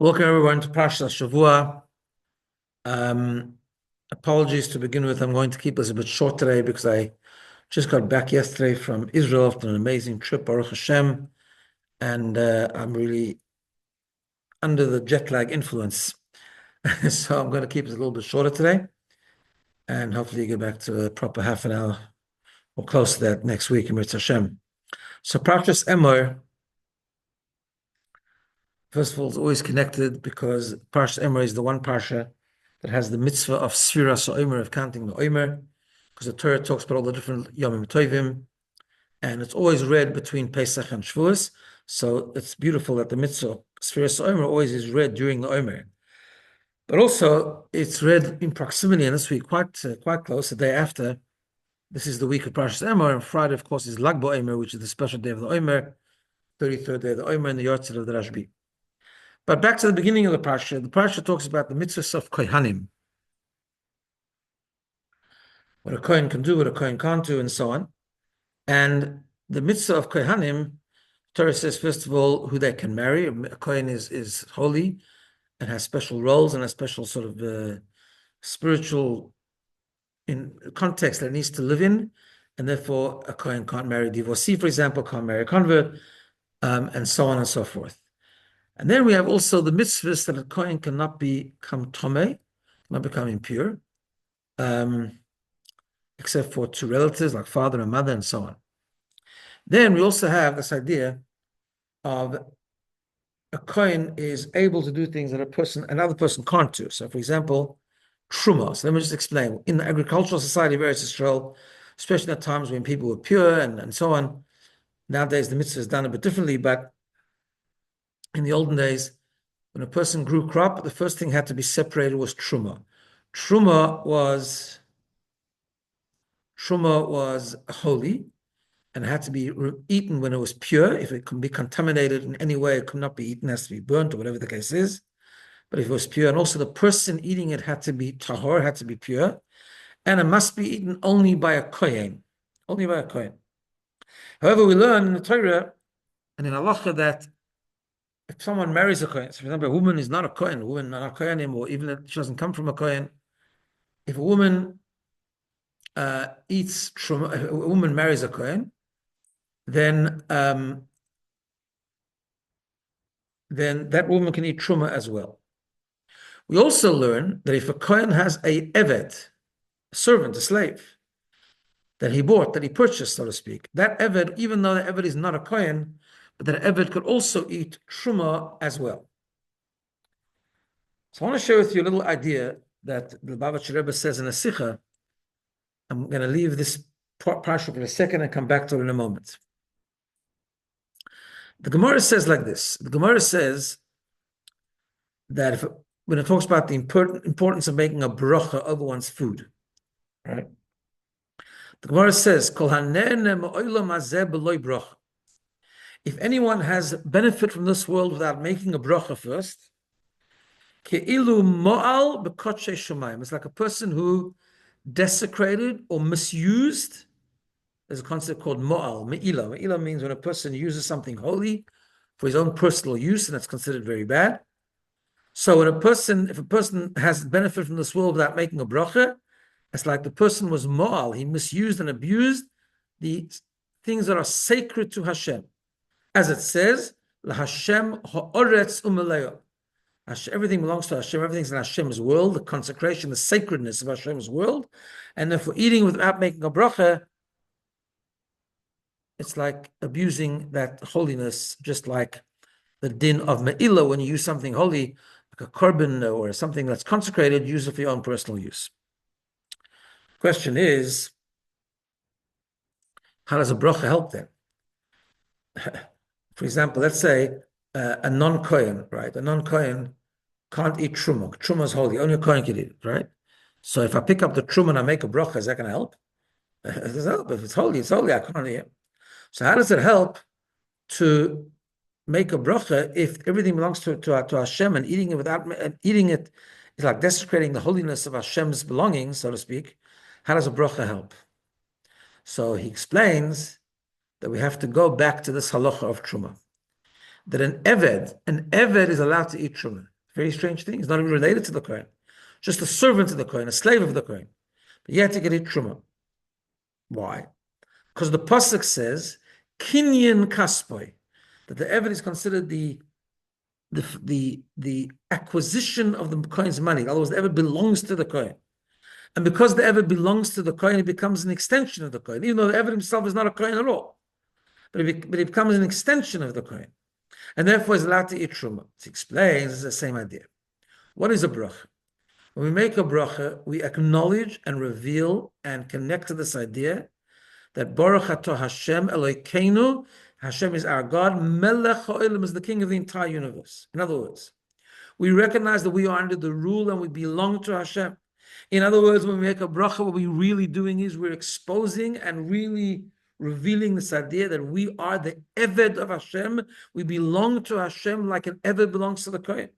Welcome everyone to Parsha Shavua. Apologies to begin with. I'm going to keep this a bit short today because I just got back yesterday from Israel after an amazing trip, Baruch Hashem, and I'm really under the jet lag influence. So I'm going to keep it a little bit shorter today, and hopefully get back to a proper half an hour or close to that next week in Mitzvah Hashem. So Parshas Emor, first of all, it's always connected because Parsha Emor is the one Parsha that has the mitzvah of Sfiras Omer, of counting the Omer, because the Torah talks about all the different Yomim Tovim, and it's always read between Pesach and Shavuos. So it's beautiful that the mitzvah Sfiras Omer always is read during the Omer. But also, it's read in proximity, and this week quite close, the day after. This is the week of Parshas Emor, and Friday, of course, is Lag BaOmer, which is the special day of the Omer, 33rd day of the Omer, and the Yortzeit of the Rashbi. But back to the beginning of the Parsha talks about the mitzvahs of Kohanim. What a Kohen can do, what a Kohen can't do, and so on. And the mitzvah of Kohanim, Torah says, first of all, who they can marry. A Kohen is holy and has special roles and a special sort of spiritual in context that it needs to live in. And therefore, a Kohen can't marry a divorcee, for example, can't marry a convert, and so on and so forth. And then we have also the mitzvahs that a Kohen cannot become tomei, not become impure, except for two relatives like father and mother and so on. Then we also have this idea of a Kohen is able to do things that another person can't do. So for example, truma. So let me just explain. In the agricultural society of Eretz Yisrael, especially at times when people were pure and so on, nowadays the mitzvah is done a bit differently, but in the olden days, when a person grew crop, the first thing had to be separated was truma. Truma was holy and had to be eaten when it was pure. If it can be contaminated in any way, it could not be eaten, it has to be burnt or whatever the case is. But if it was pure, and also the person eating it had to be tahor, had to be pure, and it must be eaten only by a kohen, only by a kohen. However, we learn in the Torah and in halacha that if someone marries a kohen, so for example, a woman is not a kohen, a woman not a kohenim, or even if she doesn't come from a kohen, if a woman eats truma, if a woman marries a kohen, then that woman can eat truma as well. We also learn that if a kohen has a eved, a servant, a slave, that he bought, that he purchased, so to speak, that eved, even though the eved is not a kohen, but that eved could also eat truma as well. So I want to share with you a little idea that the Lubavitcher Rebbe says in a Sikha. I'm going to leave this parsha for a second and come back to it in a moment. The Gemara says like this. The Gemara says that when it talks about the importance of making a bracha over one's food, right? The Gemara says, Kol haneh ma'olam hazeh b'lo bracha. If anyone has benefit from this world without making a bracha first, ke'ilu mo'al b'kotshei shomayim. It's like a person who desecrated or misused. There's a concept called mo'al, me'ila. Me'ila means when a person uses something holy for his own personal use, and that's considered very bad. So when if a person has benefit from this world without making a bracha, it's like the person was mo'al. He misused and abused the things that are sacred to Hashem. As it says, LaHashem ha'oretz u'meleyo. Everything belongs to Hashem. Everything's in Hashem's world, the consecration, the sacredness of Hashem's world. And if we're eating without making a bracha, it's like abusing that holiness, just like the din of me'ilah, when you use something holy, like a korban or something that's consecrated, use it for your own personal use. Question is, how does a bracha help then? For example, let's say a non-Kohen, right? A non-Kohen can't eat truma. Truma is holy. Only a Kohen can eat it, right? So if I pick up the truma and I make a bracha, is that going to help? It doesn't help. If it's holy, I can't eat it. So how does it help to make a bracha if everything belongs to Hashem, and eating it is like desecrating the holiness of Hashem's belongings, so to speak? How does a bracha help? So he explains that we have to go back to this halacha of truma. That an eved is allowed to eat truma. Very strange thing. He's not even related to the Kohen. Just a servant to the Kohen, a slave of the Kohen. But yet he can eat truma. Why? Because the pasuk says, kinyan kaspoy, that the Eved is considered the acquisition of the Kohen's money. In other words, the Eved belongs to the Kohen. And because the Eved belongs to the Kohen, it becomes an extension of the Kohen, even though the Eved himself is not a Kohen at all. But it becomes an extension of the Kohen. And therefore is allowed to eat truma. It explains, it's the same idea. What is a bracha? When we make a bracha, we acknowledge and reveal and connect to this idea that Baruch Atah Hashem Elokeinu, Hashem is our God, Melech HaOlam is the king of the entire universe. In other words, we recognize that we are under the rule and we belong to Hashem. In other words, when we make a bracha, what we're really doing is we're exposing and really revealing this idea that we are the Eved of Hashem. We belong to Hashem like an Eved belongs to the Kohen.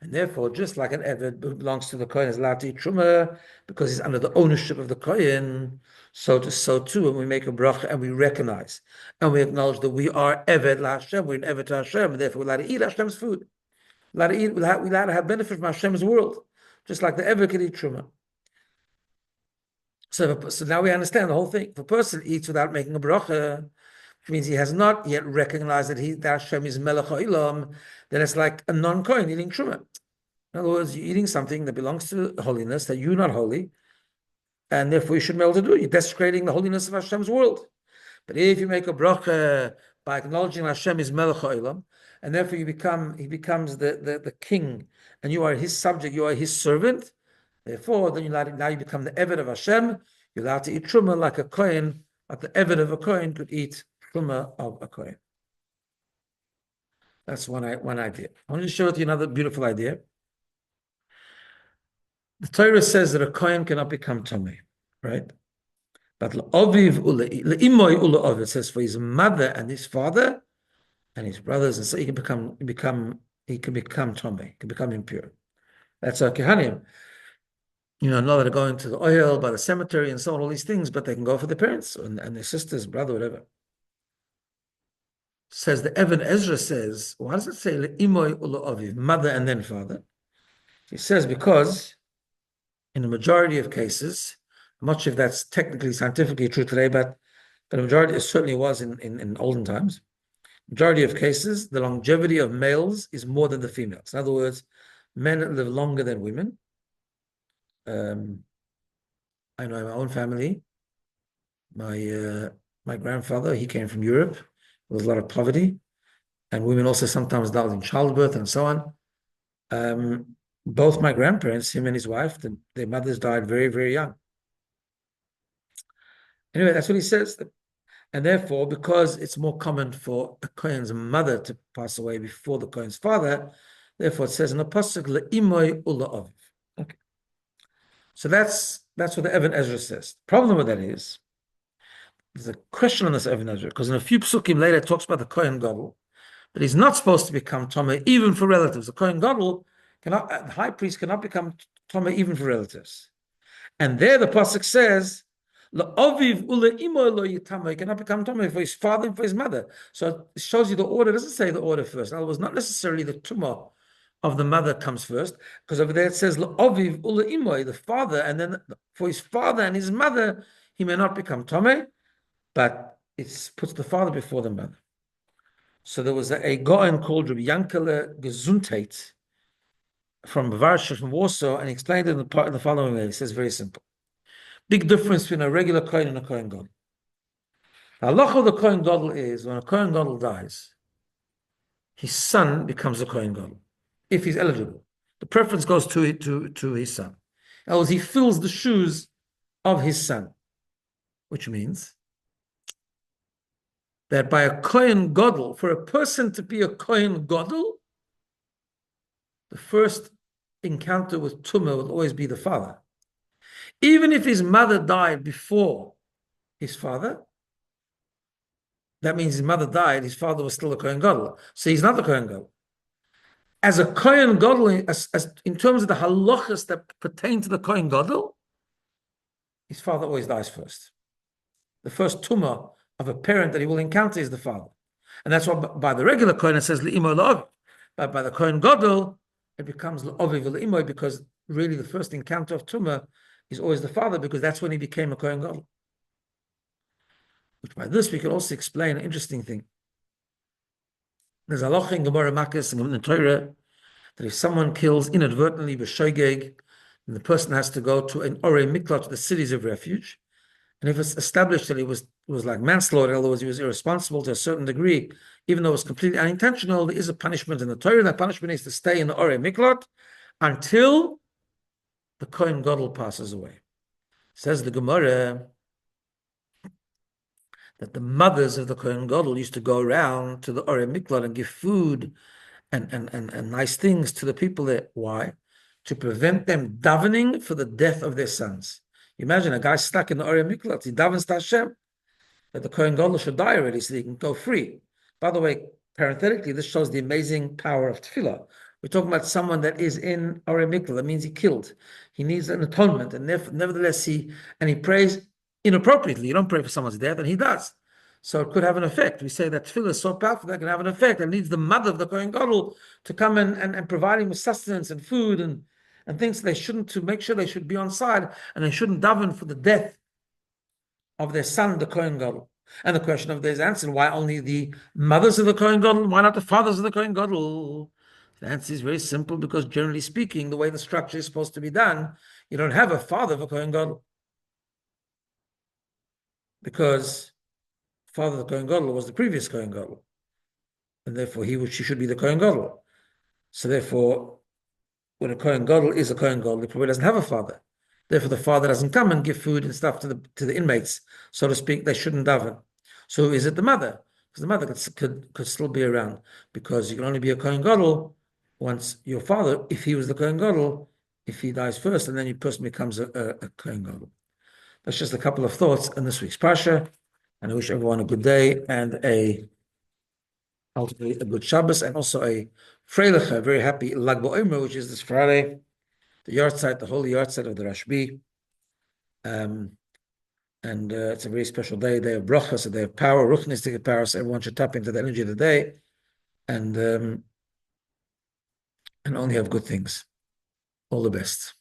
And therefore, just like an Eved who belongs to the Kohen is allowed to eat Truma because he's under the ownership of the Kohen, so too, when we make a bracha and we recognize and we acknowledge that we are Eved la Hashem, we're an Eved to Hashem, and therefore we're allowed to eat Hashem's food. We're allowed to have benefit from Hashem's world, just like the Eved can eat Truma. So now we understand the whole thing. If a person eats without making a bracha, which means he has not yet recognized that Hashem is Melech HaOlam, then it's like a non-Kohen eating Truma. In other words, you're eating something that belongs to holiness, that you're not holy, and therefore you shouldn't be able to do it. You're desecrating the holiness of Hashem's world. But if you make a bracha by acknowledging Hashem is Melech HaOlam, and therefore he becomes the king, and you are his subject, you are his servant, therefore then now you become the Eved of Hashem, you're allowed to eat Truma like a Kohen, like the Eved of a Kohen could eat Truma of a Kohen. That's one idea. I want to show you another beautiful idea. The Torah says that a Kohen cannot become Tomei, right? But le'oviv le'imoy ule'oviv, it says for his mother and his father and his brothers, and so he can become Tomei, he can become impure. That's our Kehanim. Not that they're going to the oil by the cemetery and so on, all these things, but they can go for their parents and their sisters, brother, whatever. Says the Evan Ezra says, why does it say le'imoy ule'oviv, mother and then father? He says because in the majority of cases, I'm not sure if that's technically scientifically true today, but the majority, it certainly was in olden times. Majority of cases, the longevity of males is more than the females. In other words, men live longer than women. I know in my own family, my grandfather, he came from Europe. There was a lot of poverty, and women also sometimes died in childbirth and so on. Both my grandparents, him and his wife, their mothers died very, very young. Anyway, that's what he says. And therefore, because it's more common for a Kohen's mother to pass away before the Kohen's father, therefore it says in the pasuk le'imoy ule'oviv. Okay. So that's what the Evan Ezra says. The problem with that is, there's a question on this Evan Ezra, because in a few psukim later it talks about the Kohen Gadol, but he's not supposed to become Tomei even for relatives. The Kohen Gadol cannot, the high priest cannot become Tomei even for relatives. And there the pasuk says, La'oviv ule'imo lo yitama, he cannot become Tomei for his father and for his mother. So it shows you the order. It doesn't say the order first. In other words, not necessarily the tumah of the mother comes first, because over there it says La'oviv ule'imo, the father, and then for his father and his mother, he may not become Tomei, but it puts the father before the mother. So there was a Goen called Rabbi Yankele Gesundheit from Varsha, from Warsaw, and he explained it in the following way. He says very simple. Big difference between a regular Kohen and a Kohen Gadol. The halacha of the Kohen Gadol is when a Kohen Gadol dies, his son becomes a Kohen Gadol, if he's eligible. The preference goes to his son. In other words, he fills the shoes of his son, which means that by a Kohen Gadol, for a person to be a Kohen Gadol, the first encounter with Tumah will always be the father. Even if his mother died before his father, that means his mother died, his father was still a Kohen Gadol. So he's not the Kohen Gadol. As a Kohen Gadol, as in terms of the halachas that pertain to the Kohen Gadol, his father always dies first. The first tumah of a parent that he will encounter is the father. And that's why by the regular Kohen it says Li'imo La'ov. But by the Kohen Gadol, it becomes L'Oviv L'Imoy, because really the first encounter of Tumah is always the father, because that's when he became a Kohen Gadol. Which by this we can also explain an interesting thing. There's a halacha in Gemara Makos and in the Torah that if someone kills inadvertently b'shoigeg, then the person has to go to an orei miklat, to the cities of refuge. And if it's established that it was like manslaughter, in other words, he was irresponsible to a certain degree, even though it was completely unintentional, there is a punishment in the Torah. That punishment is to stay in the orei miklat until the Kohen Gadol passes away. Says the Gemara that the mothers of the Kohen Gadol used to go around to the orei miklat and give food and nice things to the people there. Why? To prevent them davening for the death of their sons. You imagine a guy stuck in the orei miklat, he davens to Hashem that the Kohen Gadol should die already so he can go free. By the way, parenthetically, this shows the amazing power of tefillah. We're talking about someone that is in orei miklat. That means he killed. He needs an atonement, and nevertheless he prays inappropriately. You don't pray for someone's death, and he does. So it could have an effect. We say that tefillah is so powerful that it can have an effect. It needs the mother of the Kohen Gadol to come and provide him with sustenance and food and things. They shouldn't, to make sure they should be on side, and they shouldn't daven for the death of their son, the Kohen Gadol. And the question of this answer, why only the mothers of the Kohen Gadol? Why not the fathers of the Kohen Gadol? The answer is very simple, because generally speaking, the way the structure is supposed to be done, you don't have a father of a Kohen Gadol. Because father of the Kohen Gadol was the previous Kohen Gadol. And therefore she should be the Kohen Gadol. So therefore, when a Kohen Gadol is a Kohen Gadol, he probably doesn't have a father. Therefore, the father doesn't come and give food and stuff to the inmates, so to speak. They shouldn't daven. So is it the mother? Because the mother could still be around, because you can only be a Kohen Gadol once your father, if he was the Kohen Gadol, if he dies first, and then your person becomes a Kohen Gadol. That's just a couple of thoughts on this week's Parsha, and I wish everyone a good day and ultimately a good Shabbos, and also a freilich, a very happy Lag BaOmer, which is this Friday, the yahrzeit, the holy yahrzeit of the Rashbi. And it's a very special day of brachas, a day of power, ruchnistic power, so everyone should tap into the energy of the day and only have good things. All the best.